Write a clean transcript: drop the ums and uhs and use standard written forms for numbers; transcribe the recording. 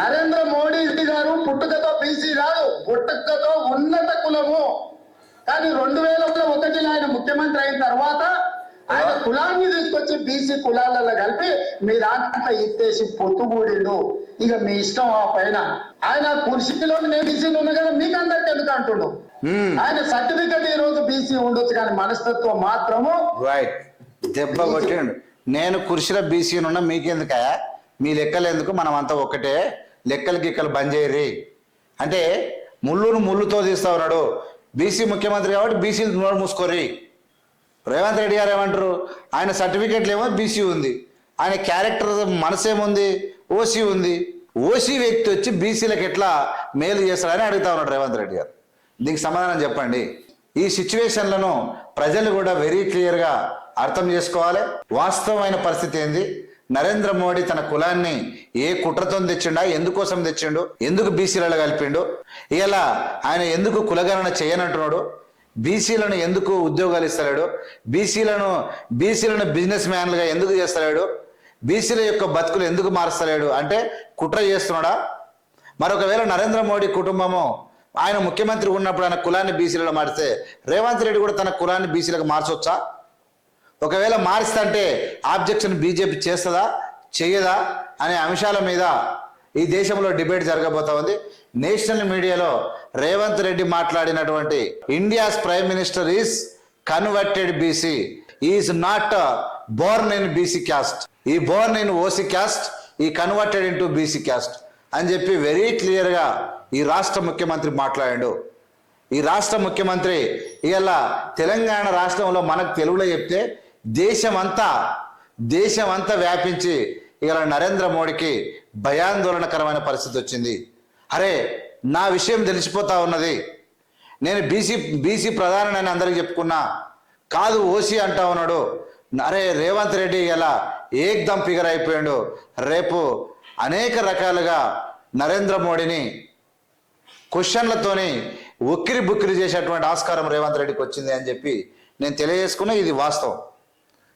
నరేంద్ర మోడీ గారు పుట్టుకతో బీసీ కాదు, పుట్టుకతో ఉన్నత కులము. కానీ 2001లో ఆయన ముఖ్యమంత్రి అయిన తర్వాత ఆయన కులాన్ని తీసుకొచ్చి బీసీ కులాలలో కలిపి మీ దాంట్లో ఇత్తేసి పొత్తుగూడిండు. ఇక మీ ఇష్టం. ఆ పైన ఆయన కుర్చీలో నేను బీసీలు ఉన్నా కదా మీకు అందరికి ఎందుకు అంటుండు. ఆయన సర్టిఫికెట్ ఈ రోజు బీసీ ఉండొచ్చు కానీ మనస్తత్వం మాత్రము రైట్ దెబ్బ కొట్టిండు. నేను కుర్చీలో బీసీ ఉన్నా మీకెందుకయా, మీ లెక్కలు ఎందుకు, మనం అంతా ఒక్కటే, లెక్కలు గిక్కలు బంద్ చేయరి అంటే ముళ్ళును ముళ్ళుతో తీస్తా ఉన్నాడు. బీసీ ముఖ్యమంత్రి కాబట్టి బీసీలు నోరు మూసుకోర్రి. రేవంత్ రెడ్డి గారు ఏమంటారు, ఆయన సర్టిఫికెట్లు ఏమో బీసీ ఉంది, ఆయన క్యారెక్టర్ మనసేముంది ఓసీ ఉంది. ఓసీ వ్యక్తి వచ్చి బీసీలకు ఎట్లా మేలు చేస్తాడని అడుగుతా ఉన్నాడు రేవంత్ రెడ్డి గారు. దీనికి సమాధానం చెప్పండి. ఈ సిచ్యువేషన్లను ప్రజలు కూడా వెరీ క్లియర్గా అర్థం చేసుకోవాలి. వాస్తవమైన పరిస్థితి ఏంది, నరేంద్ర మోడీ తన కులాన్ని ఏ కుట్రతో తెచ్చిండా, ఎందుకోసం తెచ్చిండు, ఎందుకు బీసీలలో కలిపిండు, ఇలా ఆయన ఎందుకు కులగణన చేయనంటున్నాడు, బీసీలను ఎందుకు ఉద్యోగాలు ఇస్తలేడు, బీసీలను బిజినెస్ మ్యాన్లుగా ఎందుకు చేస్తలేడు, బీసీల యొక్క బతుకులు ఎందుకు మారుస్తలేడు అంటే కుట్ర చేస్తున్నాడా? మరొకవేళ నరేంద్ర మోడీ కుటుంబము ఆయన ముఖ్యమంత్రి ఉన్నప్పుడు ఆయన కులాన్ని బీసీలలో మారిస్తే రేవంత్ రెడ్డి కూడా తన కులాన్ని బీసీలకు మార్చొచ్చా? ఒకవేళ మారుస్తుంటే ఆబ్జెక్షన్ బీజేపీ చేస్తుందా చెయ్యదా అనే అంశాల మీద ఈ దేశంలో డిబేట్ జరగబోతా ఉంది. నేషనల్ మీడియాలో రేవంత్ రెడ్డి మాట్లాడినటువంటి India's prime minister is converted BC, is not Born in BC caste, ఈ బోర్న్ ఇన్ ఓసీ క్యాస్ట్, ఈ converted in to BC caste అని చెప్పి వెరీ క్లియర్గా ఈ రాష్ట్ర ముఖ్యమంత్రి మాట్లాడాడు. ఈ రాష్ట్ర ముఖ్యమంత్రి ఇలా తెలంగాణ రాష్ట్రంలో మనకు తెలుగులో చెప్తే దేశమంతా వ్యాపించి ఇలా నరేంద్ర మోడీకి భయాందోళనకరమైన పరిస్థితి వచ్చింది. అరే నా విషయం తెలిసిపోతా ఉన్నది, నేను బీసీ ప్రధానని అందరికి చెప్పుకున్నా, కాదు ఓసీ అంటా ఉన్నాడు. అరే రేవంత్ రెడ్డి ఇలా ఏకదం ఫిగర్ అయిపోయాడు. రేపు అనేక రకాలుగా నరేంద్ర మోడీని క్వశ్చన్లతోని ఉక్కిరి బుక్కిరి చేసేటువంటి ఆస్కారం రేవంత్ రెడ్డికి వచ్చింది అని చెప్పి నేను తెలియజేసుకున్నా. ఇది వాస్తవం.